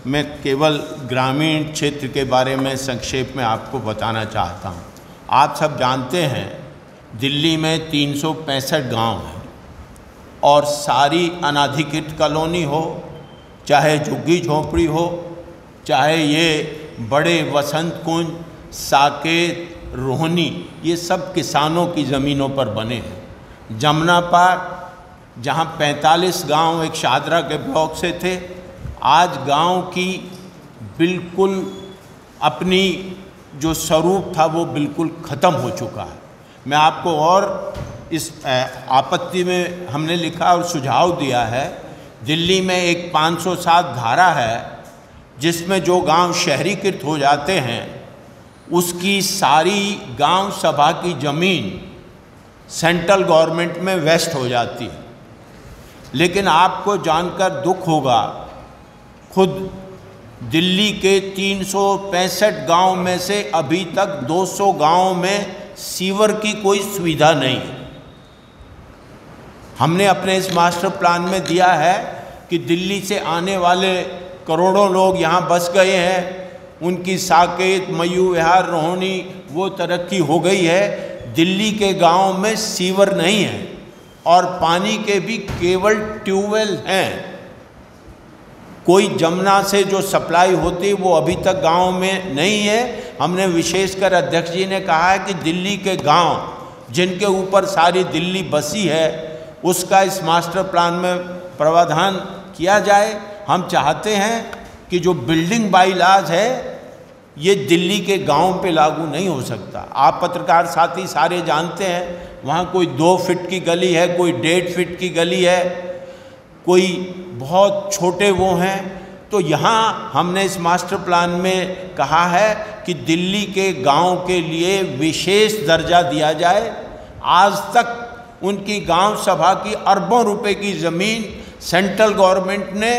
मैं केवल ग्रामीण क्षेत्र के बारे में संक्षेप में आपको बताना चाहता हूँ। आप सब जानते हैं दिल्ली में 365 गांव हैं और सारी अनाधिकृत कॉलोनी हो, चाहे झुग्गी झोंपड़ी हो, चाहे ये बड़े वसंत कुंज, साकेत, रोहनी, ये सब किसानों की ज़मीनों पर बने हैं। जमुना पार जहाँ 45 गांव एक शादरा के ब्लॉक से थे, आज गांव की बिल्कुल अपनी जो स्वरूप था वो बिल्कुल ख़त्म हो चुका है। मैं आपको और इस आपत्ति में हमने लिखा और सुझाव दिया है, दिल्ली में एक 507 धारा है जिसमें जो गांव शहरीकृत हो जाते हैं उसकी सारी गांव सभा की ज़मीन सेंट्रल गवर्नमेंट में वेस्ट हो जाती है। लेकिन आपको जानकर दुख होगा, खुद दिल्ली के 365 गांव में से अभी तक 200 गांव में सीवर की कोई सुविधा नहीं है। हमने अपने इस मास्टर प्लान में दिया है कि दिल्ली से आने वाले करोड़ों लोग यहाँ बस गए हैं, उनकी साकेत, मयू विहार, रोहिणी वो तरक्की हो गई है। दिल्ली के गांव में सीवर नहीं है और पानी के भी केवल ट्यूबवेल हैं। कोई जमुना से जो सप्लाई होती है वो अभी तक गांव में नहीं है। हमने विशेषकर अध्यक्ष जी ने कहा है कि दिल्ली के गांव जिनके ऊपर सारी दिल्ली बसी है उसका इस मास्टर प्लान में प्रावधान किया जाए। हम चाहते हैं कि जो बिल्डिंग बाई लॉज है ये दिल्ली के गांव पे लागू नहीं हो सकता। आप पत्रकार साथी सारे जानते हैं, वहाँ कोई 2 फीट की गली है, कोई 1.5 फीट की गली है, कोई बहुत छोटे वो हैं। तो यहाँ हमने इस मास्टर प्लान में कहा है कि दिल्ली के गांव के लिए विशेष दर्जा दिया जाए। आज तक उनकी गांव सभा की अरबों रुपए की ज़मीन सेंट्रल गवर्नमेंट ने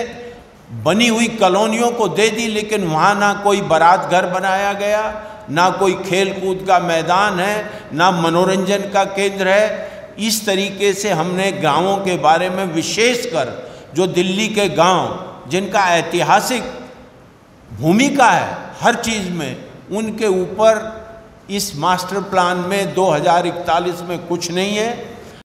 बनी हुई कॉलोनियों को दे दी, लेकिन वहाँ ना कोई बारात घर बनाया गया, ना कोई खेल कूद का मैदान है, ना मनोरंजन का केंद्र है। इस तरीके से हमने गांवों के बारे में विशेषकर जो दिल्ली के गांव जिनका ऐतिहासिक भूमिका है हर चीज़ में, उनके ऊपर इस मास्टर प्लान में 2041 में कुछ नहीं है।